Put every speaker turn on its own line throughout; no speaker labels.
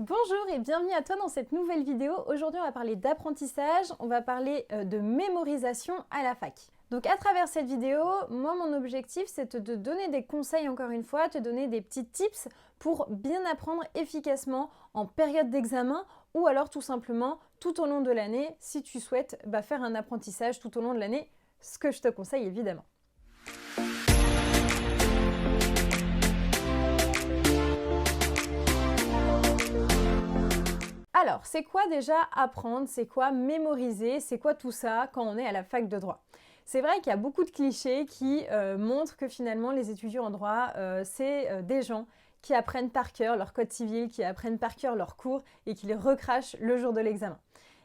Bonjour et bienvenue à toi dans cette nouvelle vidéo. Aujourd'hui, on va parler d'apprentissage, on va parler de mémorisation à la fac. Donc à travers cette vidéo, moi mon objectif c'est de te donner des conseils encore une fois, te donner des petits tips pour bien apprendre efficacement en période d'examen ou alors tout simplement tout au long de l'année si tu souhaites faire un apprentissage tout au long de l'année, ce que je te conseille évidemment. Alors, c'est quoi déjà apprendre? C'est quoi mémoriser? C'est quoi tout ça quand on est à la fac de droit? C'est vrai qu'il y a beaucoup de clichés qui montrent que finalement les étudiants en droit, c'est des gens qui apprennent par cœur leur code civil, qui apprennent par cœur leurs cours et qui les recrachent le jour de l'examen.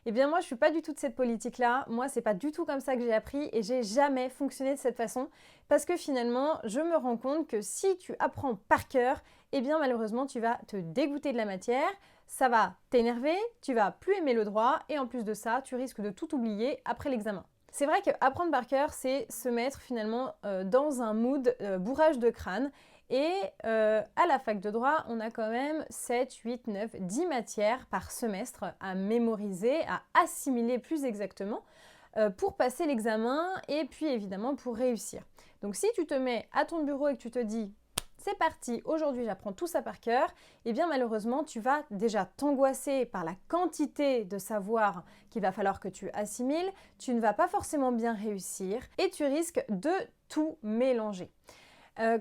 Eh bien moi, je ne suis pas du tout de cette politique-là. Moi, c'est pas du tout comme ça que j'ai appris et j'ai jamais fonctionné de cette façon parce que finalement, je me rends compte que si tu apprends par cœur, eh bien malheureusement, tu vas te dégoûter de la matière, ça va t'énerver, tu vas plus aimer le droit et en plus de ça, tu risques de tout oublier après l'examen. C'est vrai qu'apprendre par cœur, c'est se mettre finalement dans un mood bourrage de crâne. Et à la fac de droit, on a quand même 7, 8, 9, 10 matières par semestre à mémoriser, à assimiler plus exactement pour passer l'examen et puis évidemment pour réussir. Donc si tu te mets à ton bureau et que tu te dis c'est parti, aujourd'hui j'apprends tout ça par cœur, et bien malheureusement tu vas déjà t'angoisser par la quantité de savoir qu'il va falloir que tu assimiles, tu ne vas pas forcément bien réussir et tu risques de tout mélanger.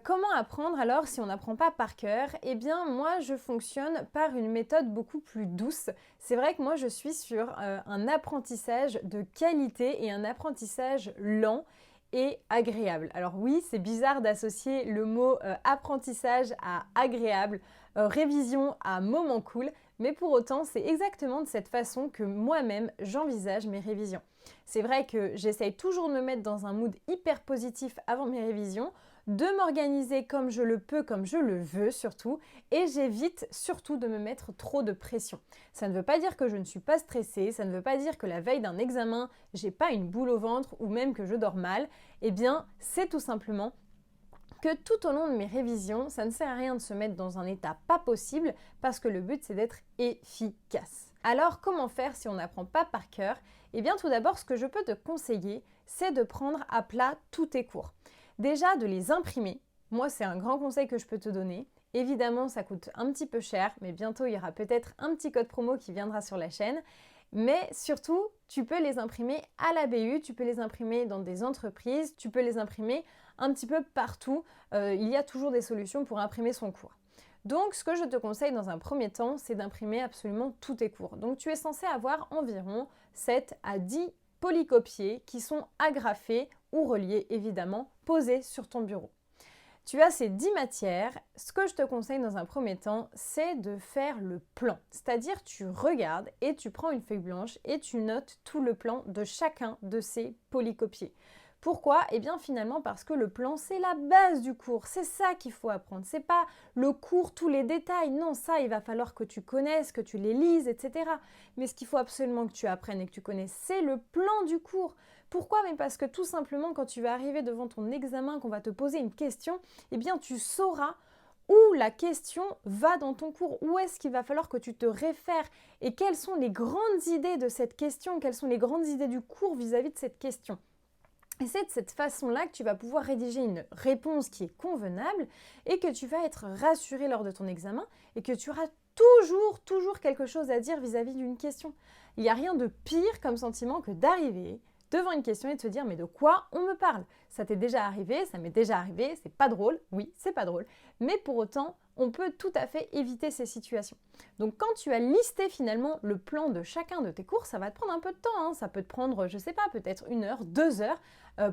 Comment apprendre alors si on n'apprend pas par cœur? Eh bien moi je fonctionne par une méthode beaucoup plus douce. C'est vrai que moi je suis sur un apprentissage de qualité et un apprentissage lent et agréable. Alors oui, c'est bizarre d'associer le mot apprentissage à agréable, révision à moment cool, mais pour autant, c'est exactement de cette façon que moi-même j'envisage mes révisions. C'est vrai que j'essaye toujours de me mettre dans un mood hyper positif avant mes révisions, de m'organiser comme je le peux, comme je le veux surtout, et j'évite surtout de me mettre trop de pression. Ça ne veut pas dire que je ne suis pas stressée, ça ne veut pas dire que la veille d'un examen, j'ai pas une boule au ventre ou même que je dors mal. Eh bien, c'est tout simplement que tout au long de mes révisions, ça ne sert à rien de se mettre dans un état pas possible parce que le but c'est d'être efficace. Alors comment faire si on n'apprend pas par cœur? Eh bien tout d'abord, ce que je peux te conseiller, c'est de prendre à plat tous tes cours. Déjà de les imprimer, moi c'est un grand conseil que je peux te donner. Évidemment ça coûte un petit peu cher, mais bientôt il y aura peut-être un petit code promo qui viendra sur la chaîne. Mais surtout, tu peux les imprimer à la BU, tu peux les imprimer dans des entreprises, tu peux les imprimer un petit peu partout. Il y a toujours des solutions pour imprimer son cours. Donc, ce que je te conseille dans un premier temps, c'est d'imprimer absolument tous tes cours. Donc, tu es censé avoir environ 7 à 10 polycopiés qui sont agrafés ou reliés, évidemment, posés sur ton bureau. Tu as ces 10 matières. Ce que je te conseille dans un premier temps, c'est de faire le plan. C'est-à-dire, tu regardes et tu prends une feuille blanche et tu notes tout le plan de chacun de ces polycopiés. Pourquoi? Eh bien finalement parce que le plan c'est la base du cours, c'est ça qu'il faut apprendre, c'est pas le cours, tous les détails, non ça il va falloir que tu connaisses, que tu les lises, etc. Mais ce qu'il faut absolument que tu apprennes et que tu connaisses, c'est le plan du cours. Pourquoi? Mais parce que tout simplement quand tu vas arriver devant ton examen, qu'on va te poser une question, eh bien tu sauras où la question va dans ton cours, où est-ce qu'il va falloir que tu te réfères et quelles sont les grandes idées de cette question, quelles sont les grandes idées du cours vis-à-vis de cette question. Et c'est de cette façon-là que tu vas pouvoir rédiger une réponse qui est convenable et que tu vas être rassuré lors de ton examen et que tu auras toujours quelque chose à dire vis-à-vis d'une question. Il n'y a rien de pire comme sentiment que d'arriver devant une question et de se dire mais de quoi on me parle? Ça t'est déjà arrivé, ça m'est déjà arrivé, c'est pas drôle, oui c'est pas drôle, mais pour autant on peut tout à fait éviter ces situations. Donc quand tu as listé finalement le plan de chacun de tes cours, ça va te prendre un peu de temps, hein. Ça peut te prendre, je sais pas, peut-être 1 heure, 2 heures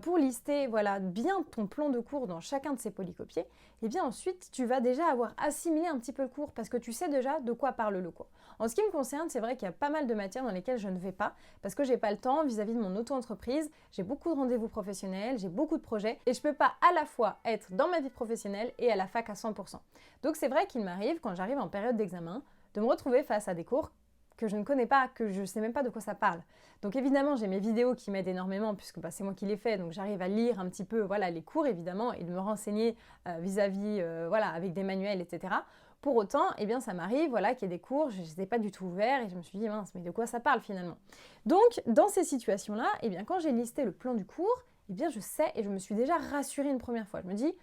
pour lister voilà, bien ton plan de cours dans chacun de ces polycopiés. Et bien ensuite, tu vas déjà avoir assimilé un petit peu le cours parce que tu sais déjà de quoi parle le cours. En ce qui me concerne, c'est vrai qu'il y a pas mal de matières dans lesquelles je ne vais pas parce que j'ai pas le temps vis-à-vis de mon auto-entreprise, j'ai beaucoup de rendez-vous professionnels, j'ai beaucoup de projets et je peux pas à la fois être dans ma vie professionnelle et à la fac à 100%. Donc c'est vrai qu'il m'arrive, quand j'arrive en période d'examen, de me retrouver face à des cours que je ne connais pas, que je ne sais même pas de quoi ça parle. Donc évidemment, j'ai mes vidéos qui m'aident énormément puisque c'est moi qui les fais, donc j'arrive à lire un petit peu les cours évidemment et de me renseigner vis-à-vis, avec des manuels, etc. Pour autant, eh bien, ça m'arrive voilà, qu'il y ait des cours, je ne les ai pas du tout ouverts et je me suis dit, mince, mais de quoi ça parle finalement? Donc, dans ces situations-là, eh bien, quand j'ai listé le plan du cours, eh bien, je sais et je me suis déjà rassurée une première fois. Je me dis,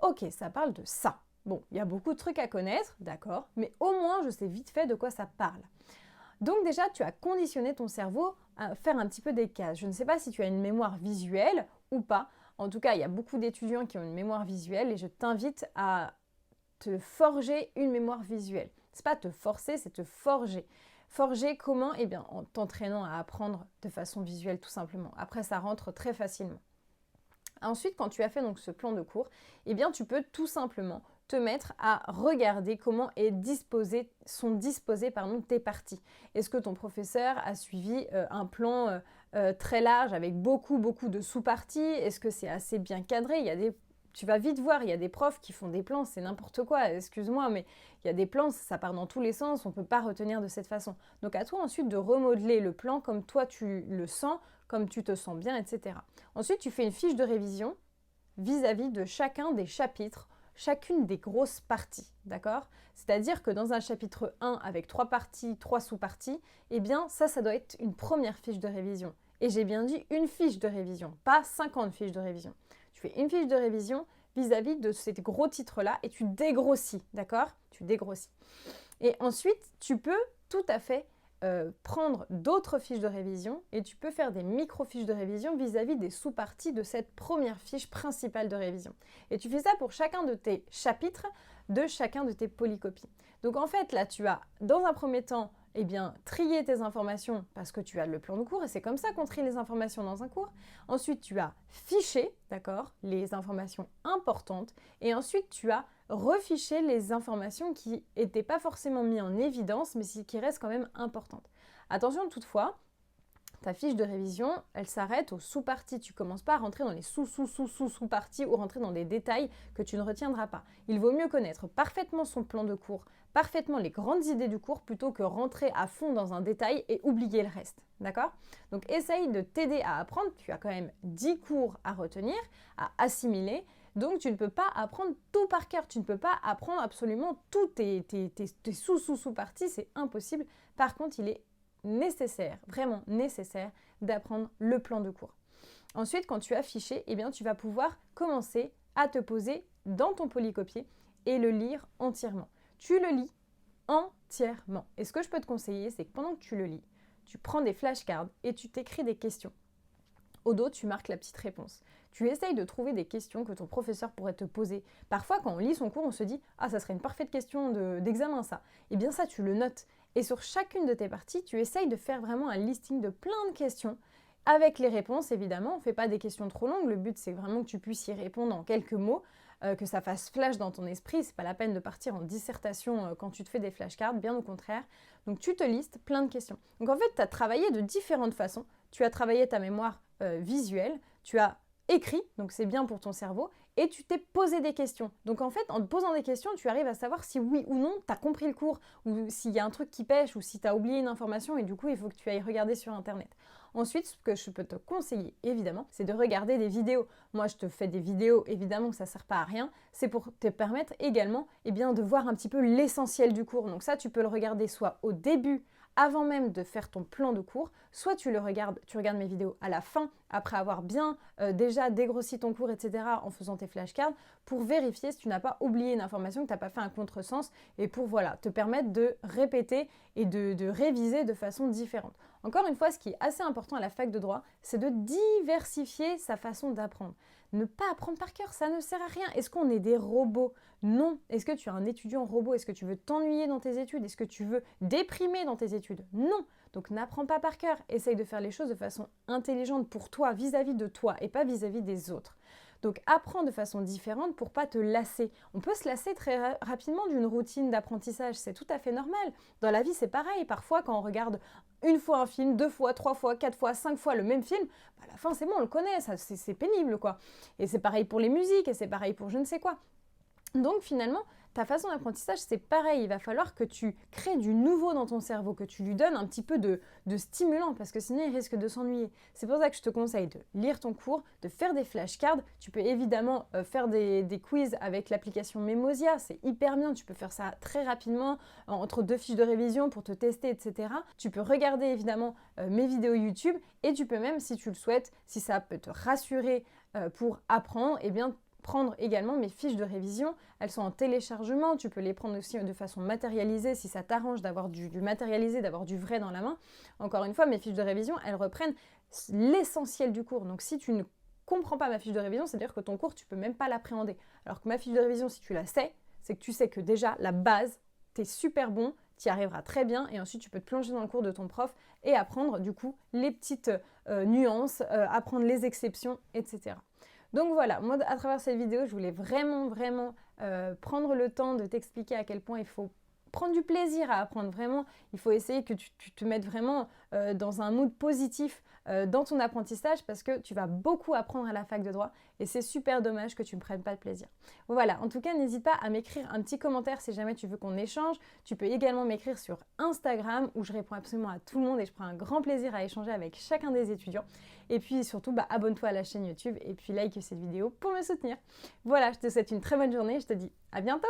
ok, ça parle de ça. Bon, il y a beaucoup de trucs à connaître, d'accord, mais au moins, je sais vite fait de quoi ça parle. Donc déjà, tu as conditionné ton cerveau à faire un petit peu des cases. Je ne sais pas si tu as une mémoire visuelle ou pas. En tout cas, il y a beaucoup d'étudiants qui ont une mémoire visuelle et je t'invite à te forger une mémoire visuelle. C'est pas te forcer, c'est te forger. Forger comment? Eh bien, en t'entraînant à apprendre de façon visuelle tout simplement. Après, ça rentre très facilement. Ensuite, quand tu as fait donc ce plan de cours, eh bien, tu peux tout simplement te mettre à regarder comment sont disposées tes parties. Est-ce que ton professeur a suivi un plan très large avec beaucoup de sous-parties? Est-ce que c'est assez bien cadré? Tu vas vite voir, il y a des profs qui font des plans, c'est n'importe quoi, excuse-moi, mais il y a des plans, ça part dans tous les sens, on ne peut pas retenir de cette façon. Donc à toi ensuite de remodeler le plan comme toi tu le sens, comme tu te sens bien, etc. Ensuite, tu fais une fiche de révision vis-à-vis de chacun des chapitres, chacune des grosses parties, d'accord? C'est-à-dire que dans un chapitre 1 avec 3 parties, 3 sous-parties, eh bien ça doit être une première fiche de révision. Et j'ai bien dit une fiche de révision, pas 50 fiches de révision. Tu fais une fiche de révision vis-à-vis de ces gros titres-là et tu dégrossis, d'accord? Tu dégrossis. Et ensuite, tu peux tout à fait prendre d'autres fiches de révision et tu peux faire des micro-fiches de révision vis-à-vis des sous-parties de cette première fiche principale de révision. Et tu fais ça pour chacun de tes chapitres, de chacun de tes polycopies. Donc en fait, là, tu as, dans un premier temps, eh bien, trier tes informations parce que tu as le plan de cours et c'est comme ça qu'on trie les informations dans un cours. Ensuite, tu as fiché, d'accord, les informations importantes et ensuite, tu as refiché les informations qui n'étaient pas forcément mises en évidence mais qui restent quand même importantes. Attention toutefois, ta fiche de révision, elle s'arrête aux sous-parties. Tu ne commences pas à rentrer dans les sous-parties ou rentrer dans des détails que tu ne retiendras pas. Il vaut mieux connaître parfaitement son plan de cours, parfaitement les grandes idées du cours plutôt que rentrer à fond dans un détail et oublier le reste. D'accord? Donc essaye de t'aider à apprendre. Tu as quand même 10 cours à retenir, à assimiler. Donc tu ne peux pas apprendre tout par cœur. Tu ne peux pas apprendre absolument tous tes sous-parties. C'est impossible. Par contre, il est nécessaire, vraiment nécessaire, d'apprendre le plan de cours. Ensuite, quand tu as fiché, eh bien, tu vas pouvoir commencer à te poser dans ton polycopier et le lire entièrement. Tu le lis entièrement. Et ce que je peux te conseiller, c'est que pendant que tu le lis, tu prends des flashcards et tu t'écris des questions. Au dos, tu marques la petite réponse. Tu essayes de trouver des questions que ton professeur pourrait te poser. Parfois, quand on lit son cours, on se dit « Ah, ça serait une parfaite question d'examen, ça ». Eh bien ça, tu le notes. Et sur chacune de tes parties, tu essayes de faire vraiment un listing de plein de questions, avec les réponses, évidemment. On ne fait pas des questions trop longues. Le but, c'est vraiment que tu puisses y répondre en quelques mots, que ça fasse flash dans ton esprit. C'est pas la peine de partir en dissertation quand tu te fais des flashcards, bien au contraire. Donc, tu te listes plein de questions. Donc, en fait, tu as travaillé de différentes façons. Tu as travaillé ta mémoire visuelle, tu as écrit, donc c'est bien pour ton cerveau, et tu t'es posé des questions. Donc en fait, en te posant des questions, tu arrives à savoir si oui ou non, tu as compris le cours, ou s'il y a un truc qui pêche, ou si tu as oublié une information, et du coup, il faut que tu ailles regarder sur Internet. Ensuite, ce que je peux te conseiller, évidemment, c'est de regarder des vidéos. Moi, je te fais des vidéos, évidemment que ça ne sert pas à rien. C'est pour te permettre également de voir un petit peu l'essentiel du cours. Donc ça, tu peux le regarder soit au début, avant même de faire ton plan de cours, soit tu regardes mes vidéos à la fin, après avoir bien déjà dégrossi ton cours, etc., en faisant tes flashcards, pour vérifier si tu n'as pas oublié une information, que tu n'as pas fait un contresens, et pour te permettre de répéter et de réviser de façon différente. Encore une fois, ce qui est assez important à la fac de droit, c'est de diversifier sa façon d'apprendre. Ne pas apprendre par cœur, ça ne sert à rien. Est-ce qu'on est des robots? Non. Est-ce que tu es un étudiant robot? Est-ce que tu veux t'ennuyer dans tes études? Est-ce que tu veux déprimer dans tes études? Non. Donc n'apprends pas par cœur. Essaye de faire les choses de façon intelligente pour toi, vis-à-vis de toi et pas vis-à-vis des autres. Donc apprends de façon différente pour pas te lasser. On peut se lasser très rapidement d'une routine d'apprentissage, c'est tout à fait normal. Dans la vie, c'est pareil. Parfois, quand on regarde une fois un film, 2 fois, 3 fois, 4 fois, 5 fois le même film, à la fin, c'est bon, on le connaît, c'est pénible, quoi. Et c'est pareil pour les musiques, et c'est pareil pour je ne sais quoi. Donc finalement, ta façon d'apprentissage, c'est pareil. Il va falloir que tu crées du nouveau dans ton cerveau, que tu lui donnes un petit peu de stimulant, parce que sinon il risque de s'ennuyer. C'est pour ça que je te conseille de lire ton cours, de faire des flashcards. Tu peux évidemment faire des quiz avec l'application Memosia, c'est hyper bien. Tu peux faire ça très rapidement, entre 2 fiches de révision pour te tester, etc. Tu peux regarder évidemment mes vidéos YouTube, et tu peux même, si tu le souhaites, si ça peut te rassurer pour apprendre, eh bien prendre également mes fiches de révision. Elles sont en téléchargement, tu peux les prendre aussi de façon matérialisée si ça t'arrange d'avoir du matérialisé, d'avoir du vrai dans la main. Encore une fois, mes fiches de révision, elles reprennent l'essentiel du cours. Donc si tu ne comprends pas ma fiche de révision, c'est-à-dire que ton cours, tu peux même pas l'appréhender. Alors que ma fiche de révision, si tu la sais, c'est que tu sais que déjà, la base, t'es super bon, tu y arriveras très bien, et ensuite tu peux te plonger dans le cours de ton prof et apprendre du coup les petites nuances, apprendre les exceptions, etc. Donc voilà, moi à travers cette vidéo, je voulais vraiment prendre le temps de t'expliquer à quel point il faut prendre du plaisir à apprendre. Vraiment, il faut essayer que tu te mettes vraiment dans un mood positif dans ton apprentissage, parce que tu vas beaucoup apprendre à la fac de droit et c'est super dommage que tu ne prennes pas de plaisir. Voilà, en tout cas, n'hésite pas à m'écrire un petit commentaire si jamais tu veux qu'on échange. Tu peux également m'écrire sur Instagram où je réponds absolument à tout le monde et je prends un grand plaisir à échanger avec chacun des étudiants. Et puis surtout, abonne-toi à la chaîne YouTube et puis like cette vidéo pour me soutenir. Voilà, je te souhaite une très bonne journée, je te dis à bientôt!